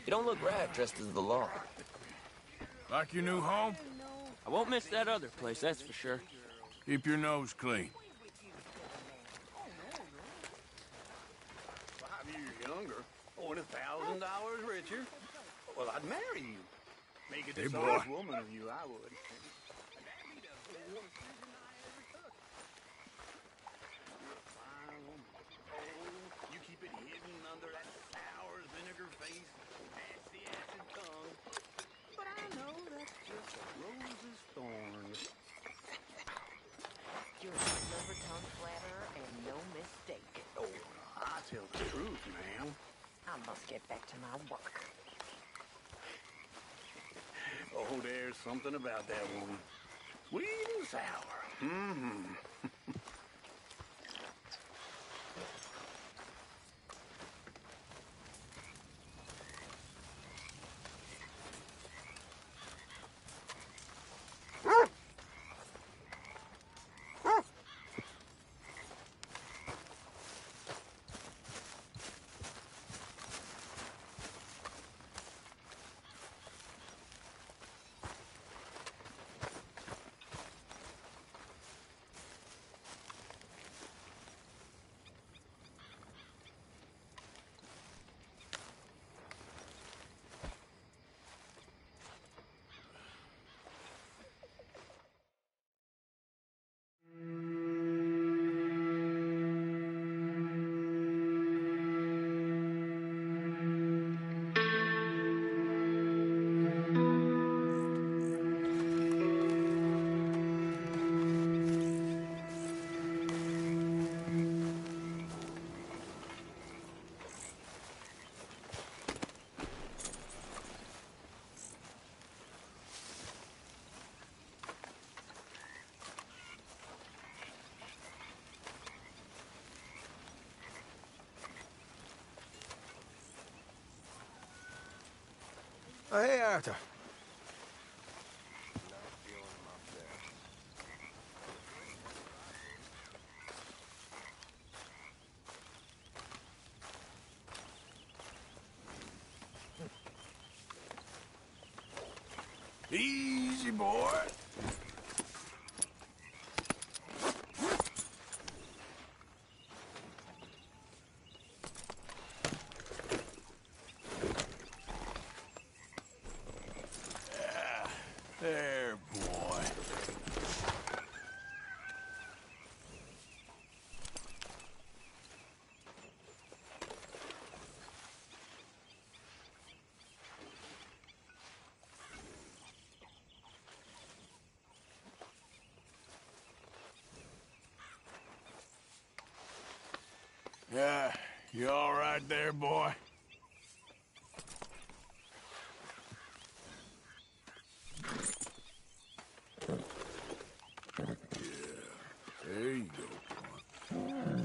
You don't look right dressed as the law. Like your new home? I won't miss that other place, that's for sure. Keep your nose clean. 5 years younger, or $1,000 richer. Well, I'd marry you. Make a dishonest woman of you, I would. You keep it hidden under that sour vinegar face, nasty acid tongue. But I know that's just a rose's thorn. You're a clever tongue flatterer and no mistake. Oh, I tell the truth, ma'am. I must get back to my work. Oh, there's something about that woman. Sweet and sour. Mm-hmm. Oh, hey, Arthur. Easy, boy. There, boy. Yeah, you all right there, boy? There you go, boy.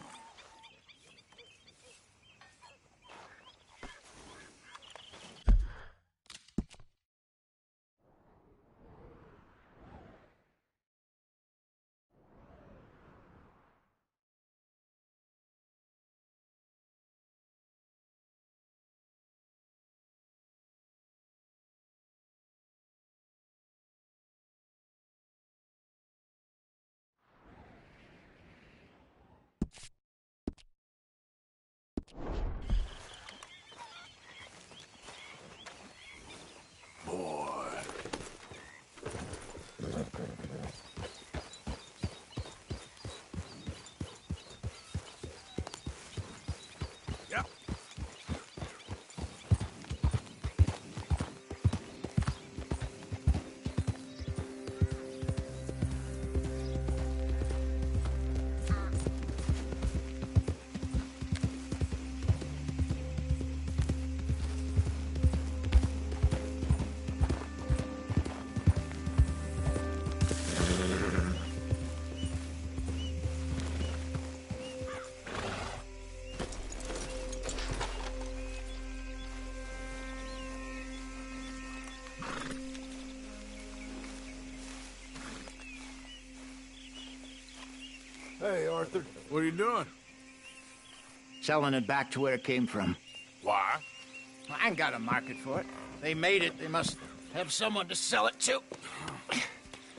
Hey, Arthur. What are you doing? Selling it back to where it came from. Why? I ain't got a market for it. They made it. They must have someone to sell it to.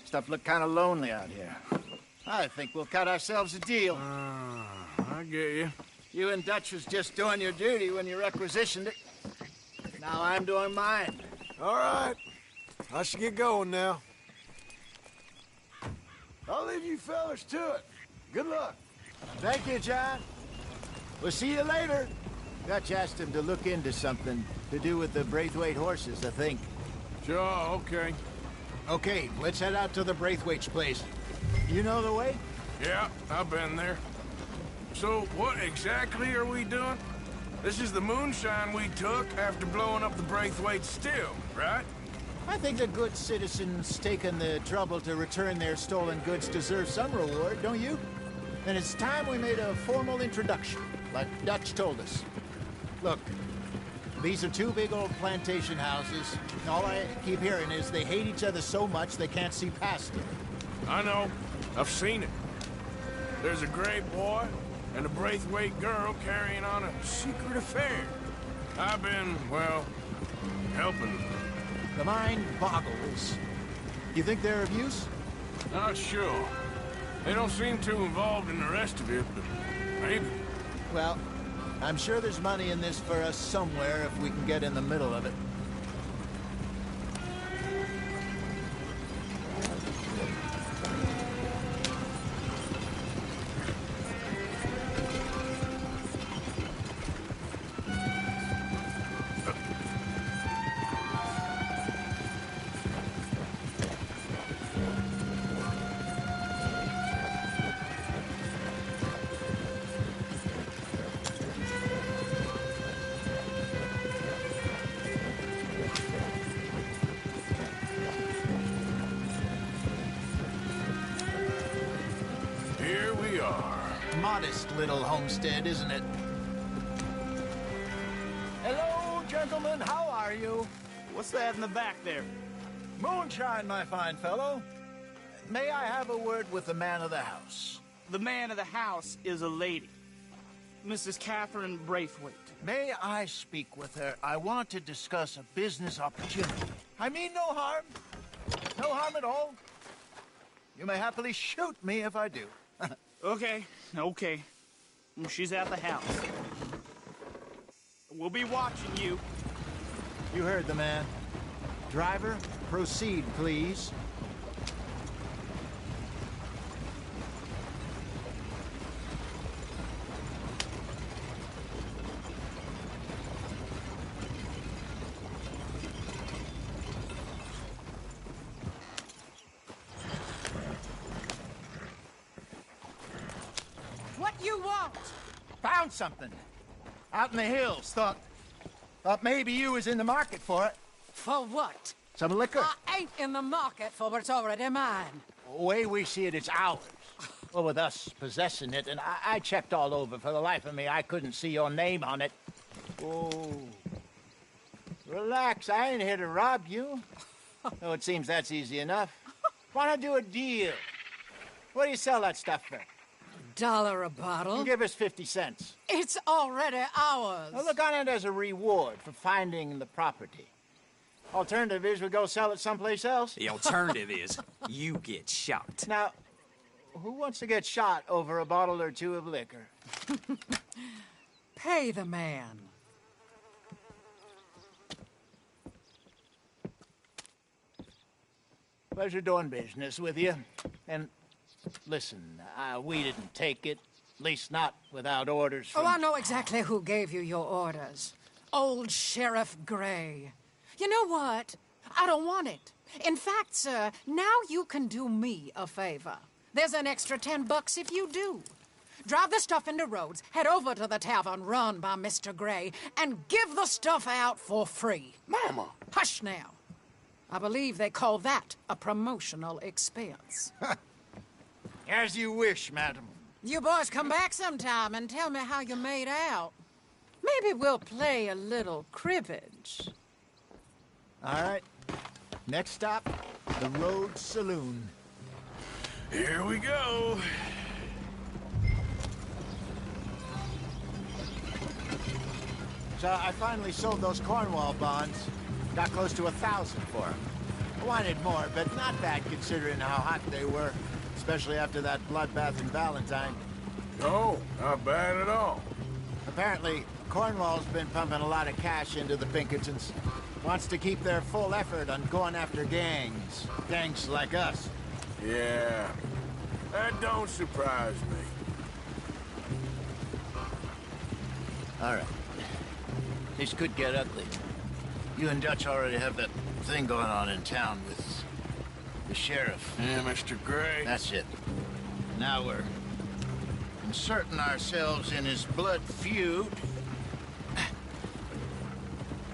Stuff look kind of lonely out here. I think we'll cut ourselves a deal. I get you. You and Dutch was just doing your duty when you requisitioned it. Now I'm doing mine. All right. I should get going now. I'll leave you fellas to it. Good luck. Thank you, John. We'll see you later. Dutch asked him to look into something to do with the Braithwaite horses, I think. Sure, okay. Okay, let's head out to the Braithwaite's place. You know the way? Yeah, I've been there. So, what exactly are we doing? This is the moonshine we took after blowing up the Braithwaite still, right? I think the good citizens taking the trouble to return their stolen goods deserve some reward, don't you? And it's time we made a formal introduction, like Dutch told us. Look, these are two big old plantation houses. All I keep hearing is they hate each other so much they can't see past it. I know. I've seen it. There's a gray boy and a Braithwaite girl carrying on a secret affair. I've been, well, helping them. The mind boggles. You think they're of use? Not sure. They don't seem too involved in the rest of it, but maybe. Well, I'm sure there's money in this for us somewhere if we can get in the middle of it. Here we are. Modest little homestead, isn't it? Hello, gentlemen. How are you? What's that in the back there? Moonshine, my fine fellow. May I have a word with the man of the house? The man of the house is a lady. Mrs. Catherine Braithwaite. May I speak with her? I want to discuss a business opportunity. I mean no harm. No harm at all. You may happily shoot me if I do. Okay. She's at the house. We'll be watching you. You heard the man. Driver, proceed, please. What you want? Found something. Out in the hills. Thought maybe you was in the market for it. For what? Some liquor. I ain't in the market for what's already mine. The way we see it, it's ours. Well, with us possessing it, and I checked all over. For the life of me, I couldn't see your name on it. Oh. Relax, I ain't here to rob you. Though it seems that's easy enough. Wanna do a deal? What do you sell that stuff for? $1 a bottle? Give us 50 cents. It's already ours. Well, look on it as a reward for finding the property. Alternative is we go sell it someplace else. The alternative is you get shot. Now, who wants to get shot over a bottle or two of liquor? Pay the man. Pleasure doing business with you. And listen, we didn't take it. At least not without orders from... Oh, I know exactly who gave you your orders. Old Sheriff Gray. You know what? I don't want it. In fact, sir, now you can do me a favor. There's an extra $10 if you do. Drive the stuff into Rhodes, head over to the tavern run by Mr. Gray, and give the stuff out for free. Mama! Hush now. I believe they call that a promotional expense. As you wish, madam. You boys come back sometime and tell me how you made out. Maybe we'll play a little cribbage. All right. Next stop, the Rhodes Saloon. Here we go. So I finally sold those Cornwall bonds. Got close to 1,000 for them. I wanted more, but not bad considering how hot they were. Especially after that bloodbath in Valentine. No, not bad at all. Apparently, Cornwall's been pumping a lot of cash into the Pinkertons. Wants to keep their full effort on going after gangs. Gangs like us. Yeah, that don't surprise me. All right. This could get ugly. You and Dutch already have that thing going on in town with the sheriff. Yeah, Mr. Gray. That's it. Now we're inserting ourselves in his blood feud.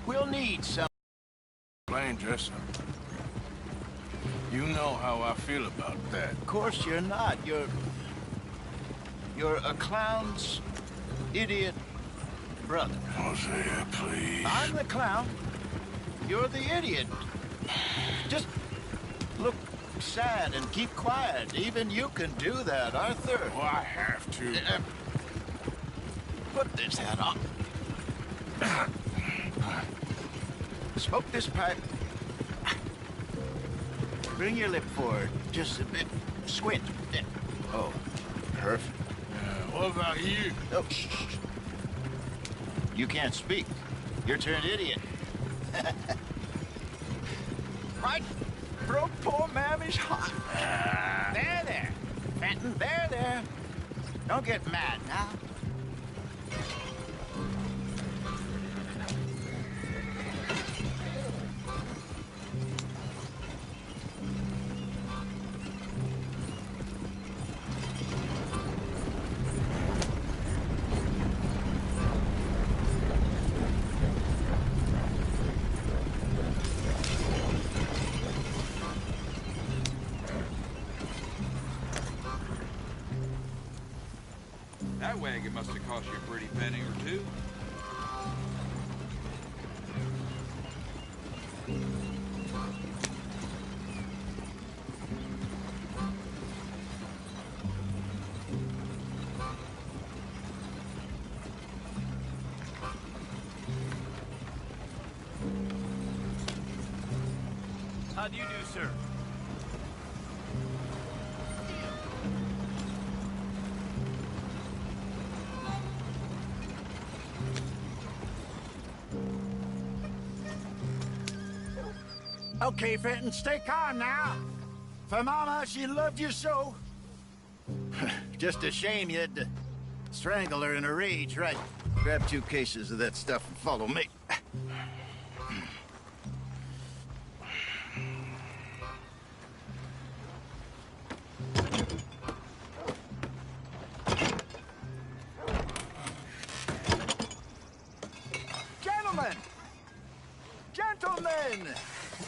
We'll need some... Plain Jessup. You know how I feel about that. Of course you're not. You're a clown's idiot brother. Hosea, please. I'm the clown. You're the idiot. Just look sad and keep quiet. Even you can do that, Arthur. Oh, I have to. Put this hat on. Smoke this pipe. Bring your lip forward just a bit. Squint. Oh, perfect. What about you? Oh, shh. You can't speak. You're turned idiot. Right? Broke poor Mammy's heart. There. Fenton, there. Don't get mad now. That wagon must have cost you a pretty penny or two. How do you do, sir? Okay, Fenton, stay calm now. For Mama, she loved you so. Just a shame you had to strangle her in a rage, right? Grab 2 cases of that stuff and follow me. Gentlemen!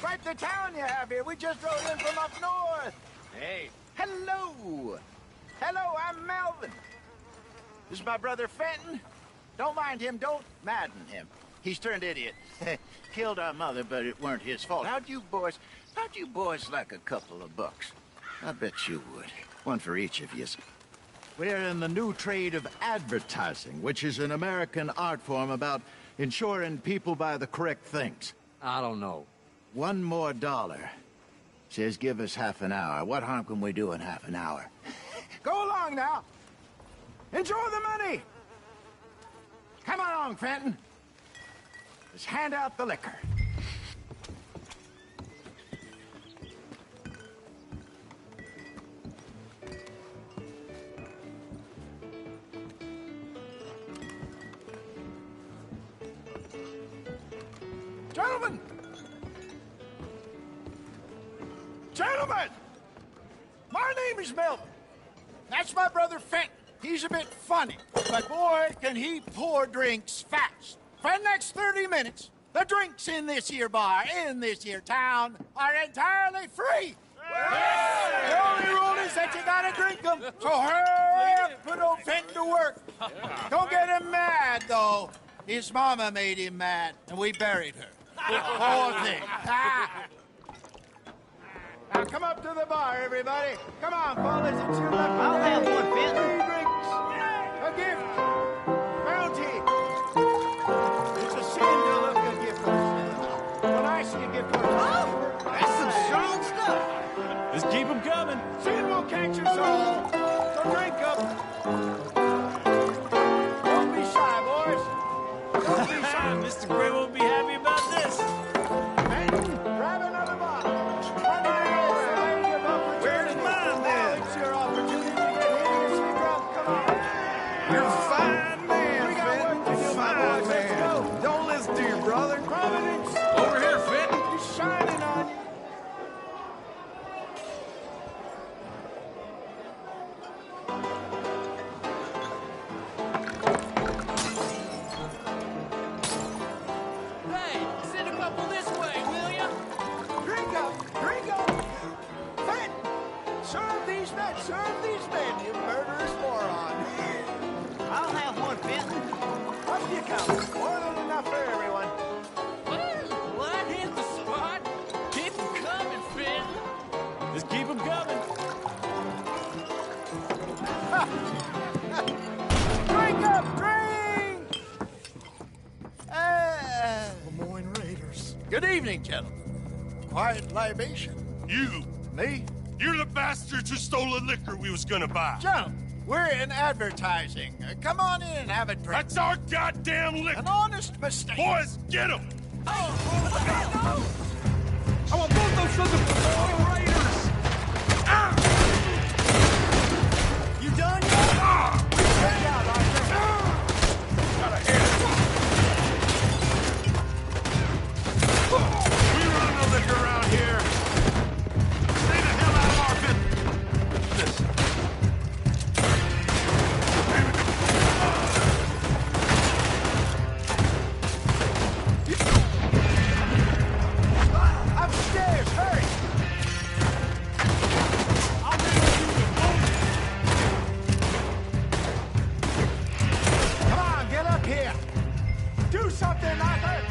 Quite the town you have here. We just rode in from up north. Hey. Hello. Hello, I'm Melvin. This is my brother Fenton. Don't mind him. Don't madden him. He's turned idiot. Killed our mother, but it weren't his fault. How'd you boys like a couple of bucks? I bet you would. One for each of you. We're in the new trade of advertising, which is an American art form about ensuring people buy the correct things. I don't know. $1 more. Says give us half an hour. What harm can we do in half an hour? Go along now. Enjoy the money. Come along, Fenton. Let's hand out the liquor. Gentlemen! Gentlemen! My name is Melvin. That's my brother Fenton. He's a bit funny, but boy, can he pour drinks fast. For the next 30 minutes, the drinks in this here bar, in this here town, are entirely free. Yeah. The only rule is that you gotta drink them. So hurry up, put old Fenton to work. Don't get him mad, though. His mama made him mad, and we buried her. Poor thing. Now come up to the bar, everybody. Come on, fellas, it's your lucky day. I'll have one, Fenton. Free drinks. A gift. Bounty. It's evidence. Over here, Fenton. He's shining on you. Hey, send a couple this way, will ya? Drink up! Drink up! Fenton! Serve these men, you murderous moron! I'll have one, Fenton. Up you come. More than enough for everyone. Well, that hit the spot. Keep 'em coming, Finn. Just keep 'em coming. Drink up! Drink! Lemoyne Raiders. Good evening, gentlemen. Quiet libation. You! Me? You're the bastards who stole the liquor we was gonna buy. Jump! We're in advertising. Come on in and have a drink. That's our goddamn liquor! An honest mistake. Boys, get him! I want both those sons of Raiders. You done yet? Get out, Got a head. We run the liquor around here. Stay the hell out of our business. Upstairs, hurry! Come on, get up here! Do something, Arthur!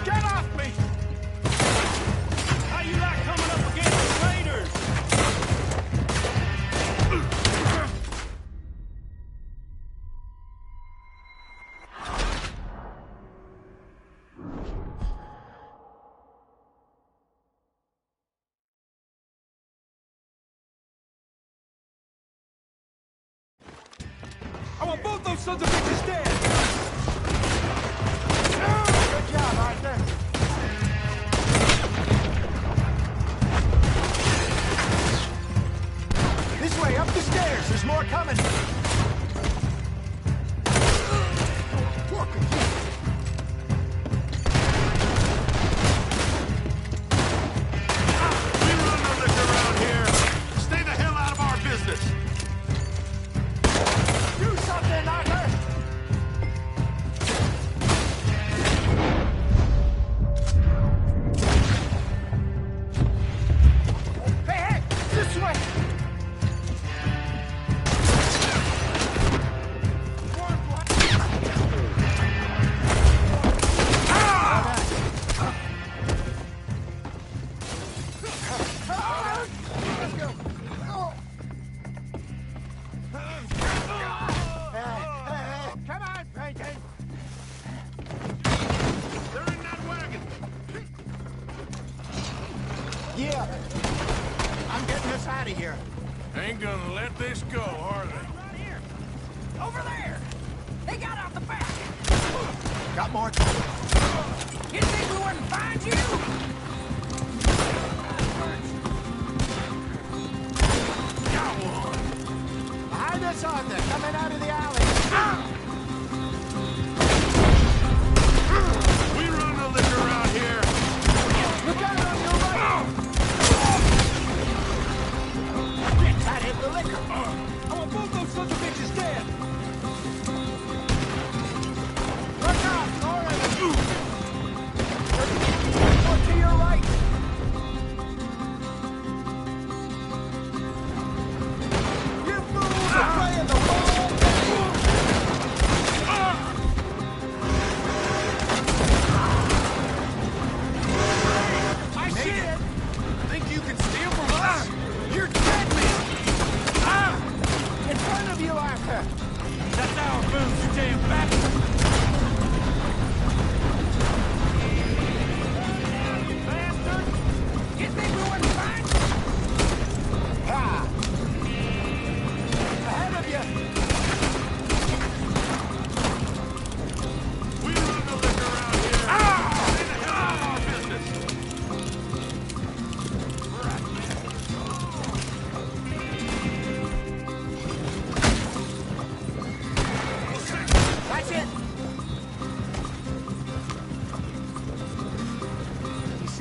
Get off me! How you like coming up against the Raiders? I want both those sons of bitches dead. Good job, Arthur. This way, up the stairs. There's more coming. We run the liquor around here. Stay the hell out of our business. Do something, Arthur! Hey, hey! This way! Let's go! Come on, Peyton! They're in that wagon. Yeah. I'm getting us out of here. Ain't gonna let this go, are they? Over there! They got out the back! Got more. You think we wouldn't find you? Got one. Behind us, Arthur. Coming out of the alley. We run the liquor around here. Look out on your right. That hit the liquor. I want both those sons of bitches dead. Look out, Lauren! Look to your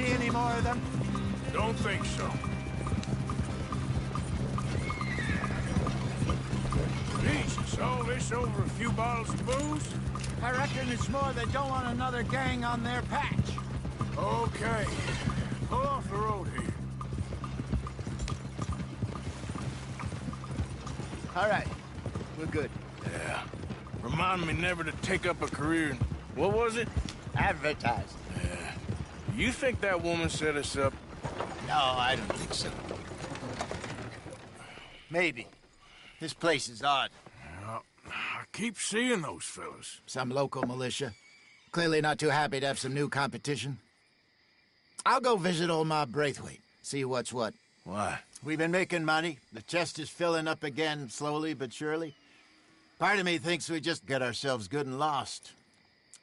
see any more of them? Don't think so. Jesus, all this over a few bottles of booze? I reckon it's more they don't want another gang on their patch. Okay. Pull off the road here. All right, we're good. Yeah. Remind me never to take up a career in... What was it? Advertising. Yeah. You think that woman set us up? No, I don't think so. Maybe. This place is odd. Yeah, I keep seeing those fellas. Some local militia. Clearly not too happy to have some new competition. I'll go visit old Ma Braithwaite, see what's what. Why? We've been making money. The chest is filling up again, slowly but surely. Part of me thinks we just get ourselves good and lost.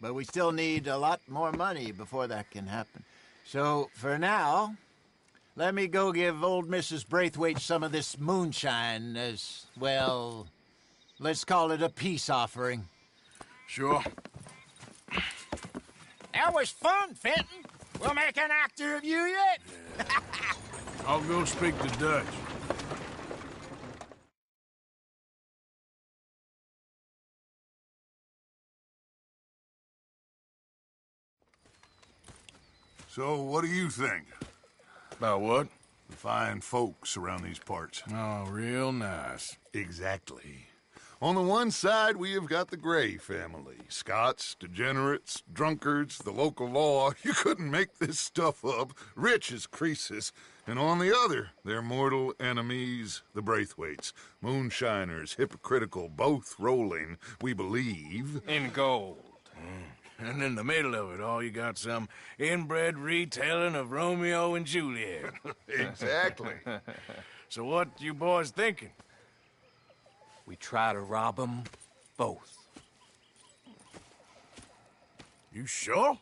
But we still need a lot more money before that can happen. So, for now, let me go give old Mrs. Braithwaite some of this moonshine as, well, let's call it a peace offering. Sure. That was fun, Fenton. We'll make an actor of you yet. Yeah. I'll go speak to Dutch. So, what do you think? About what? The fine folks around these parts. Oh, real nice. Exactly. On the one side, we have got the Gray family. Scots, degenerates, drunkards, the local law. You couldn't make this stuff up. Rich as Croesus. And on the other, their mortal enemies, the Braithwaites. Moonshiners, hypocritical, both rolling, we believe. In gold. And in the middle of it all, you got some inbred retelling of Romeo and Juliet. Exactly. So what you boys thinking? We try to rob them both. You sure?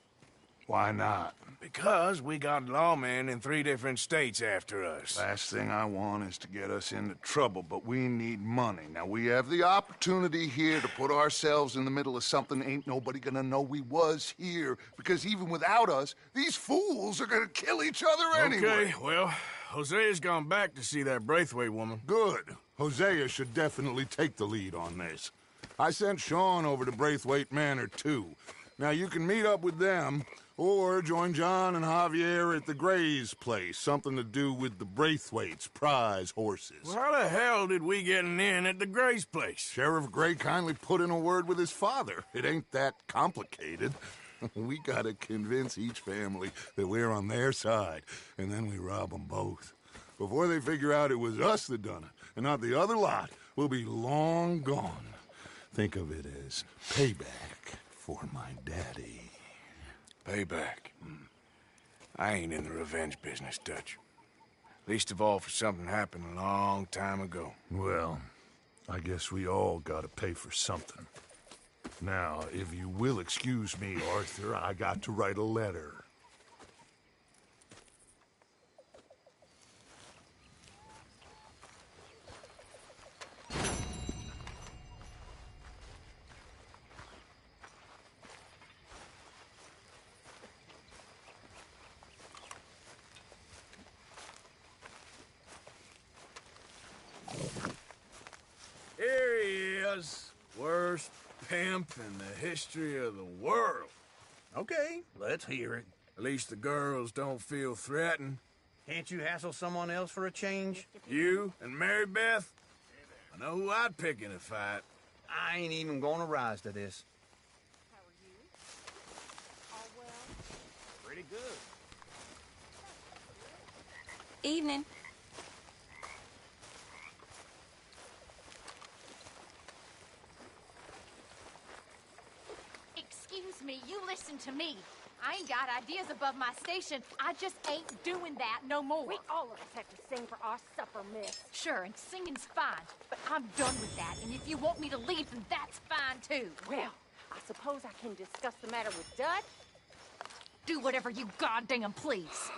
Why not? Because we got lawmen in 3 different states after us. Last thing I want is to get us into trouble, but we need money. Now, we have the opportunity here to put ourselves in the middle of something ain't nobody gonna know we was here, because even without us, these fools are gonna kill each other anyway. Okay, well, Hosea's gone back to see that Braithwaite woman. Good. Hosea should definitely take the lead on this. I sent Sean over to Braithwaite Manor, too. Now, you can meet up with them, or join John and Javier at the Gray's place. Something to do with the Braithwaite's prize horses. Well, how the hell did we get in at the Gray's place? Sheriff Gray kindly put in a word with his father. It ain't that complicated. We gotta convince each family that we're on their side, and then we rob them both. Before they figure out it was us that done it, and not the other lot, we'll be long gone. Think of it as payback for my daddy. Payback. I ain't in the revenge business, Dutch. Least of all for something happened a long time ago. Well, I guess we all gotta pay for something. Now, if you will excuse me, Arthur, I got to write a letter. Here he is. Worst pimp in the history of the world. Okay, let's hear it. At least the girls don't feel threatened. Can't you hassle someone else for a change? You and Mary Beth? I know who I'd pick in a fight. I ain't even gonna rise to this. How are you? All well? Pretty good. Evening. Excuse me, you listen to me. I ain't got ideas above my station. I just ain't doing that no more. We all of us have to sing for our supper, miss. Sure, and singing's fine, but I'm done with that. And if you want me to leave, then that's fine, too. Well, I suppose I can discuss the matter with Dutch. Do whatever you goddamn please.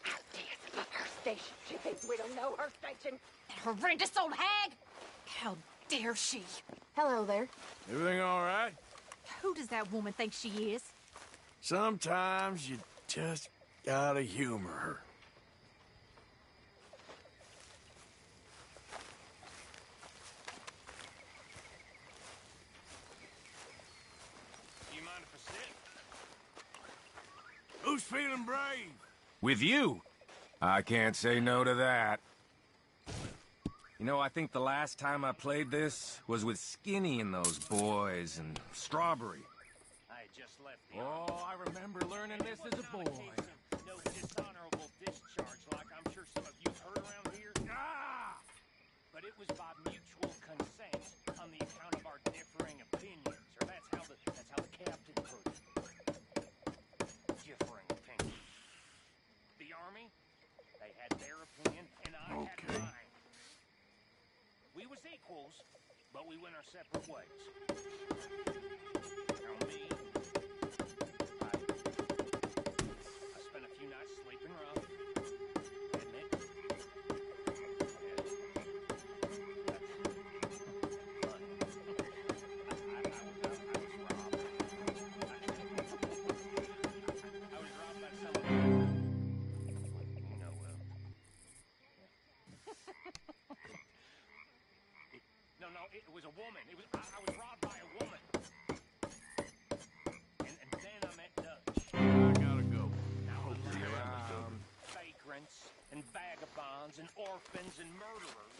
Ideas above her station. She thinks we don't know her station. That horrendous old hag! How dare she? Hello there. Everything all right? Who does that woman think she is? Sometimes you just Gotta humor her. You mind if I sit? Who's feeling brave? With you? I can't say no to that. You know, I think the last time I played this was with Skinny and those boys and Strawberry. I had just left the Oh, I remember learning this as a boy. No dishonorable discharge like I'm sure some of you've heard around here. Ah! But it was by mutual consent on the account of our differing opinions, or that's how the captain put it. Differing opinions. The Army, they had their opinion, and I had mine. We was equals, but we went our separate ways. Now me, I spent a few nights sleeping rough. Admit. I was robbed by someone. You know, No, it was a woman. I was robbed by a woman. And then I met Dutch. I gotta go. Now vagrants and vagabonds and orphans and murderers.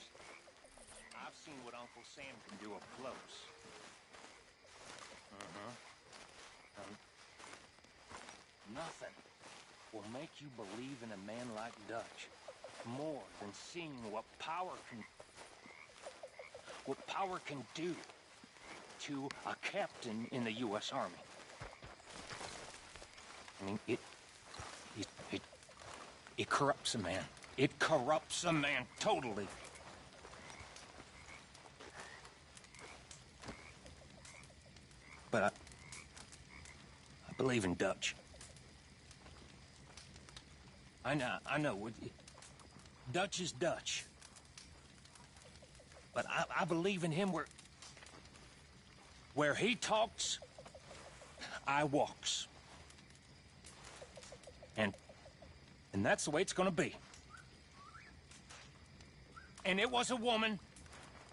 I've seen what Uncle Sam can do up close. Nothing will make you believe in a man like Dutch more than seeing what power can do to a captain in the U.S. Army. I mean, it corrupts a man. It corrupts a man totally. But I believe in Dutch. I know. Dutch is Dutch. But I believe in him where he talks, I walks. And that's the way it's gonna be. And it was a woman.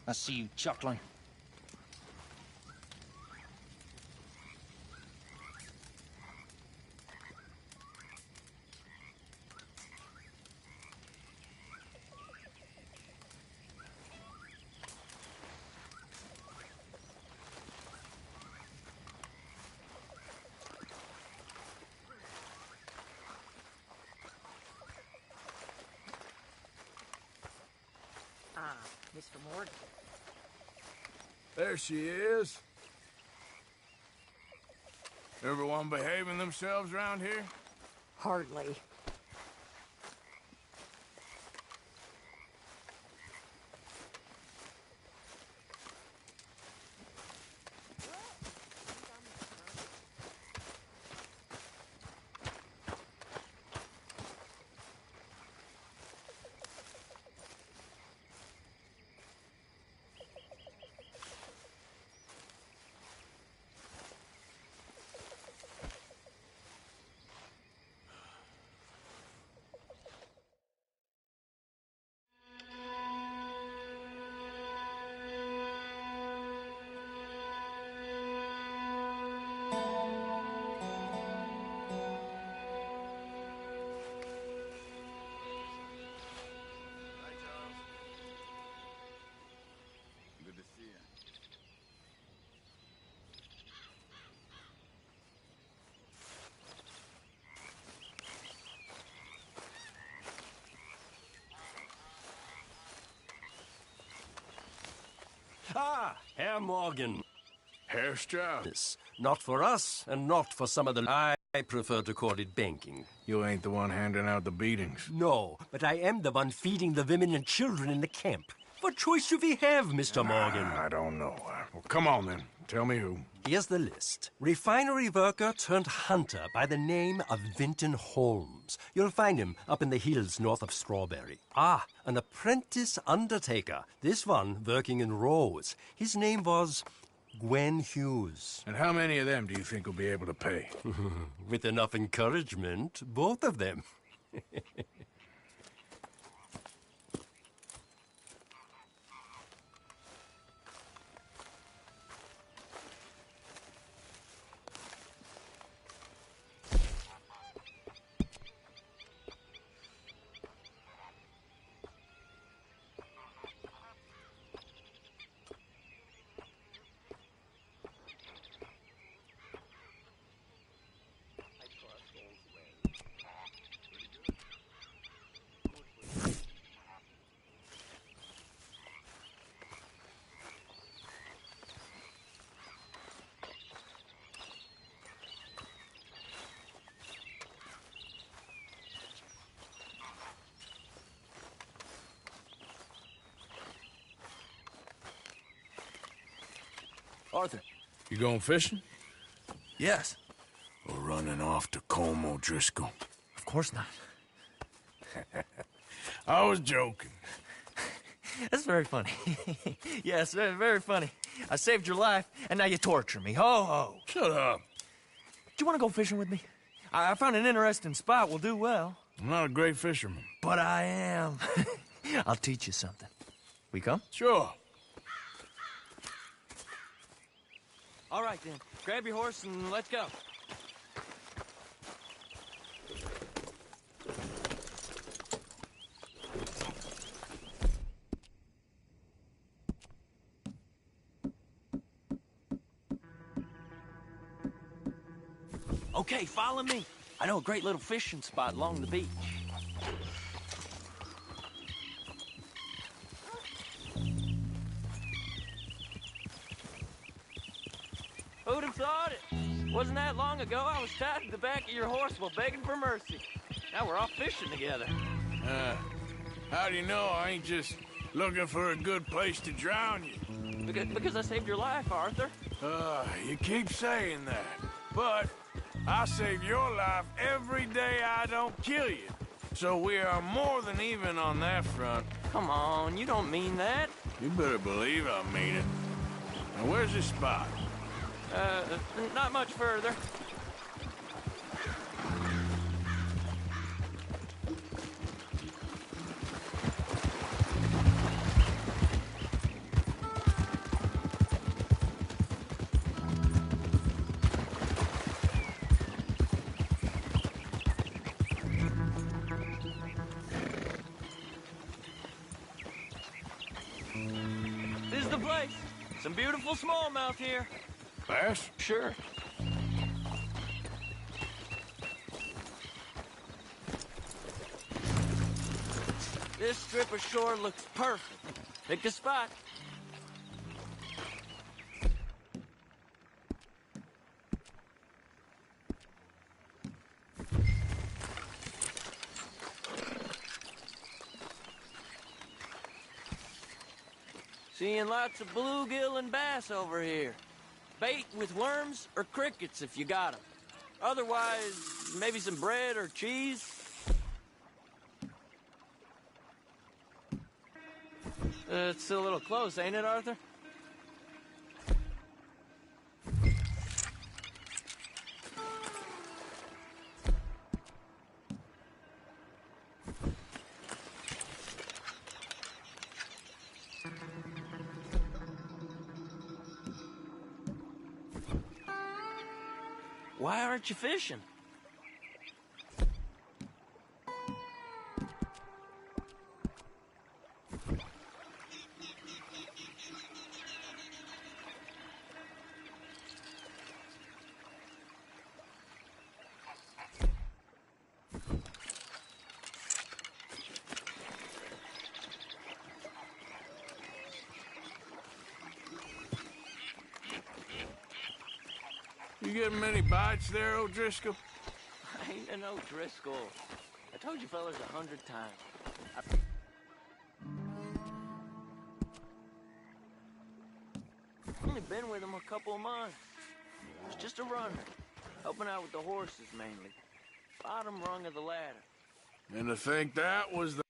I see you chuckling. Mr. Morgan. There she is. Everyone behaving themselves around here? Hardly. Ah, Herr Morgan. Herr Strauss. Not for us, and not for some of the... I prefer to call it banking. You ain't the one handing out the beatings. No, but I am the one feeding the women and children in the camp. What choice do we have, Mr. Morgan? I don't know. Well, come on, then. Tell me who. Here's the list. Refinery worker turned hunter by the name of Vinton Holmes. You'll find him up in the hills north of Strawberry. Ah, an apprentice undertaker. This one working in Rose. His name was Gwen Hughes. And how many of them do you think will be able to pay? With enough encouragement, both of them. Arthur. You going fishing? Yes. Or running off to Colm O'Driscoll? Of course not. I was joking. That's very funny. Yes, very, very funny. I saved your life, and now you torture me. Ho, ho. Shut up. Do you want to go fishing with me? I found an interesting spot. We'll do well. I'm not a great fisherman. But I am. I'll teach you something. We come? Sure. All right, then. Grab your horse and let's go. Okay, follow me. I know a great little fishing spot along the beach. Who'd have thought it? Wasn't that long ago I was tied to the back of your horse while begging for mercy. Now we're off fishing together. How do you know I ain't just looking for a good place to drown you? Because I saved your life, Arthur. You keep saying that. But I save your life every day I don't kill you. So we are more than even on that front. Come on, you don't mean that. You better believe I mean it. Now where's this spot? Not much further. This is the place. Some beautiful smallmouth here. Bass? Sure. This strip of shore looks perfect. Pick a spot. Seeing lots of bluegill and bass over here. Bait with worms or crickets if you got them. Otherwise, maybe some bread or cheese. It's still a little close, ain't it, Arthur? Why aren't you fishing? You getting many bites there, O'Driscoll? I ain't an O'Driscoll. I told you fellas 100 times. I've only been with him a couple of months. I was just a runner, helping out with the horses mainly. Bottom rung of the ladder. And to think that was the